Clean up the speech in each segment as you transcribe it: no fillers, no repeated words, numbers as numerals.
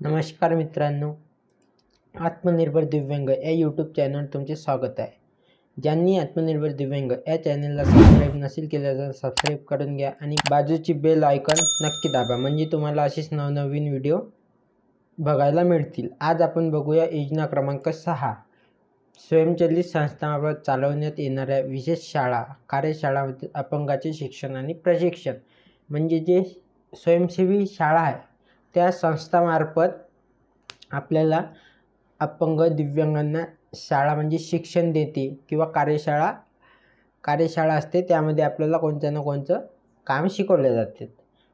नमस्कार मित्रांनो, आत्मनिर्भर दिव्यांग या यूट्यूब चॅनलवर तुमचे स्वागत आहे. ज्यांनी आत्मनिर्भर दिव्यांग या चॅनलला सबस्क्राईब नसेल केलं तर सबस्क्राईब करून घ्या आणि बाजूची बेल आयकॉन नक्की दाबा, म्हणजे तुम्हाला असेच नवनवीन व्हिडिओ बघायला मिळतील. आज आपण बघूया योजना क्रमांक 6, स्वयंचलित संस्थांमार्फत चालवण्यात येणाऱ्या विशेष शाळा कार्यशाळांमध्ये अपंगाचे शिक्षण आणि प्रशिक्षण. म्हणजे जे स्वयंसेवी शाळा आहे त्या संस्थामार्फत आपल्याला अपंग दिव्यांगांना शाळा म्हणजे शिक्षण देते किंवा कार्यशाळा असते, त्यामध्ये आपल्याला कोणत्या ना कोणतं काम शिकवले जाते.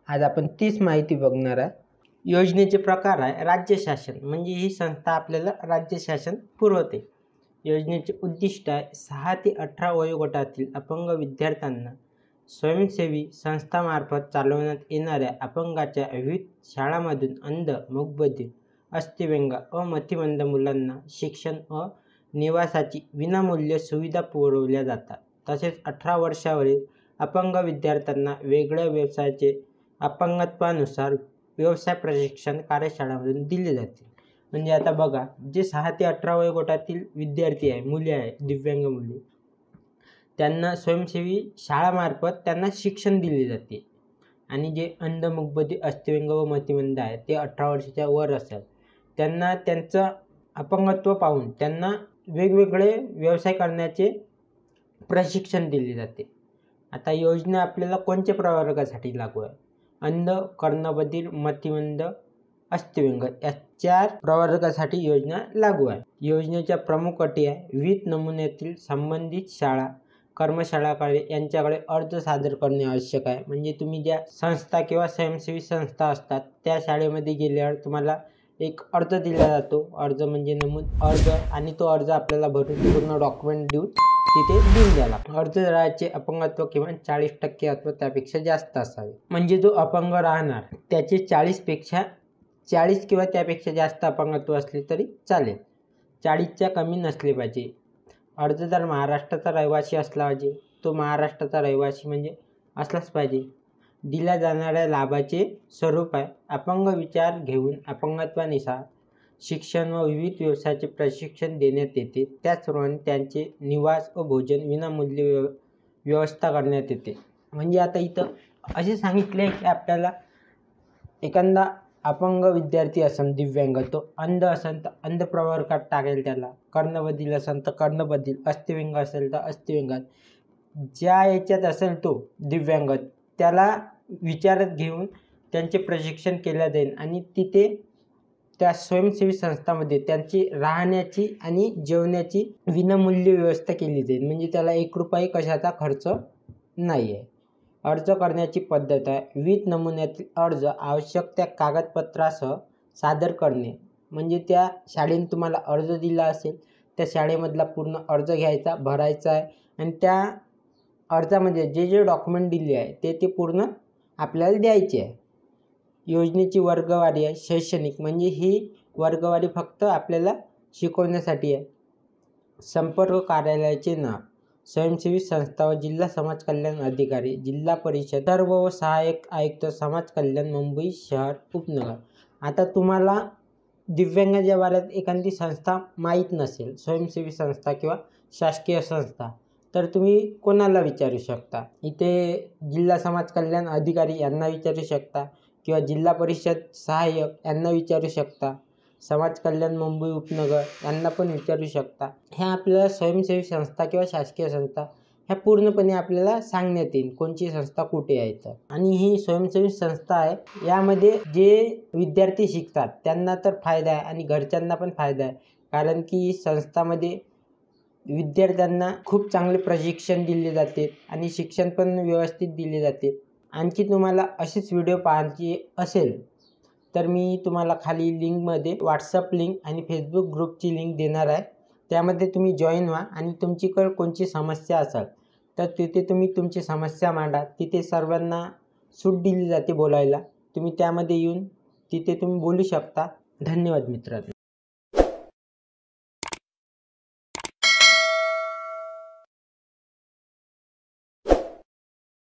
आज आपण तीच माहिती बघणार आहे. योजनेचे प्रकार आहे राज्य शासन, म्हणजे ही संस्था आपल्याला राज्य शासन पुरवते. योजनेचे उद्दिष्ट आहे 6 ते 18 वयोगटातील अपंग विद्यार्थ्यांना स्वयंसेवी संस्थामार्फत चालवण्यात येणाऱ्या अपंगाच्या विविध शाळांमधून अंध, मूकबधिर, अस्थिव्यंग व मतिमंद मुलांना शिक्षण व निवासाची विनामूल्य सुविधा पुरवल्या जातात. तसेच 18 वर्षावरील अपंग विद्यार्थ्यांना वेगळ्या व्यवसायाचे अपंगत्वानुसार व्यवसाय प्रशिक्षण कार्यशाळांमधून दिले जाते. म्हणजे आता बघा, जे 6 ते 18 वयोगटातील विद्यार्थी आहे, मुले आहे, दिव्यांग मुले, त्यांना स्वयंसेवी शाळामार्फत त्यांना शिक्षण दिले जाते. आणि जे अंध, मूकबधिर, अस्थिव्यंग व मतिमंद आहे ते 18 वर्षाच्या वर असेल, त्यांना त्यांचं अपंगत्व पाहून त्यांना वेगवेगळे व्यवसाय करण्याचे प्रशिक्षण दिले जाते. आता योजना आपल्याला कोणत्या प्रवर्गासाठी लागू आहे? अंध, कर्णबधिर, मतिमंद, अस्थिव्यंग या 4 प्रवर्गासाठी योजना लागू आहे. योजनेच्या प्रमुख अटी आहे विविध नमुन्यातील संबंधित शाळा कर्मशाळाकडे यांच्याकडे अर्ज सादर करणे आवश्यक आहे. म्हणजे तुम्ही ज्या संस्था किंवा स्वयंसेवी संस्था असतात त्या शाळेमध्ये गेल्यावर तुम्हाला एक अर्ज दिला जातो. अर्ज म्हणजे अर्ज, आणि तो अर्ज आपल्याला भरून पूर्ण डॉक्युमेंट देऊन तिथे देऊन द्यायला. अर्जदाराचे अपंगत्व किमान 40% अथवा त्यापेक्षा जास्त असावे. म्हणजे जो अपंग राहणार त्याचे 40 किंवा त्यापेक्षा जास्त अपंगत्व असले तरी चालेल. 40च्या कमी नसले पाहिजे. अर्जदार महाराष्ट्राचा रहिवासी असला पाहिजे. तो महाराष्ट्राचा रहिवासी म्हणजे असलाच पाहिजे. दिल्या जाणाऱ्या लाभाचे स्वरूप आहे अपंग विचार घेऊन अपंगत्वानुसार शिक्षण व विविध व्यवसायाचे प्रशिक्षण देण्यात येते. त्याचप्रमाणे त्यांचे निवास व भोजन विनामूल्य व्यवस्था करण्यात येते. म्हणजे आता इथं असे सांगितले की आपल्याला एखादा अपंग विद्यार्थी असेल दिव्यांग, तो अंध असेल तर अंध प्रवर्गात टाकेल त्याला, कर्णबधिर असेल तर कर्णबधिर, अस्थिव्यंग असेल तर अस्थिव्यंगात, ज्या याच्यात असेल तो दिव्यांग त्याला विचारात घेऊन त्यांचे प्रशिक्षण केले जाईल. आणि तिथे त्या स्वयंसेवी संस्थांमध्ये त्यांची राहण्याची आणि जेवण्याची विनामूल्य व्यवस्था केली जाईल. म्हणजे त्याला 1 रुपया कशाचा खर्च नाही आहे. अर्ज करण्याची पद्धत आहे विविध नमुन्यातील अर्ज आवश्यक त्या कागदपत्रासह सादर करणे. म्हणजे त्या शाळेने तुम्हाला अर्ज दिला असेल त्या शाळेमधला पूर्ण अर्ज घ्यायचा, भरायचा आहे, आणि त्या अर्जामध्ये जे जे डॉक्युमेंट दिले आहे ते पूर्ण आपल्याला द्यायचे आहे. योजनेची वर्गवारी आहे शैक्षणिक, म्हणजे ही वर्गवारी फक्त आपल्याला शिकवण्यासाठी आहे. संपर्क कार्यालयाचे नाव स्वयंसेवी संस्था व जिल्हा समाज कल्याण अधिकारी, जिल्हा परिषद, सर्व व सहाय्यक आयुक्त समाज कल्याण, मुंबई शहर उपनगर. आता तुम्हाला दिव्यांगाच्या बाबतीत एखादी संस्था माहीत नसेल, स्वयंसेवी संस्था किंवा शासकीय संस्था, तर तुम्ही कोणाला विचारू शकता? इथे जिल्हा समाज कल्याण अधिकारी यांना विचारू शकता किंवा जिल्हा परिषद सहाय्यक यांना विचारू शकता, समाज कल्याण मुंबई उपनगर यांना पण विचारू शकता. ह्या आपल्याला स्वयंसेवी संस्था किंवा शासकीय संस्था ह्या पूर्णपणे आपल्याला सांगण्यात येईल कोणची संस्था कुठे आहे तर. आणि ही स्वयंसेवी संस्था आहे, यामध्ये जे विद्यार्थी शिकतात त्यांना तर फायदा आहे आणि घरच्यांना पण फायदा आहे. कारण की संस्थामध्ये विद्यार्थ्यांना खूप चांगले प्रशिक्षण दिले जाते आणि शिक्षण पण व्यवस्थित दिले जाते. आणखी तुम्हाला असेच व्हिडिओ पाहायचे असेल तर मी तुम्हाला खाली लिंकमध्ये व्हॉट्सअप लिंक आणि फेसबुक ग्रुपची लिंक देणार आहे. त्यामध्ये तुम्ही जॉईन व्हा आणि तुमच्याकडे कोणती समस्या असेल तर तिथे तुम्ही तुमची समस्या मांडा. तिथे सर्वांना सूट दिली जाते बोलायला. तुम्ही त्यामध्ये येऊन तिथे तुम्ही बोलू शकता. धन्यवाद मित्रांनो.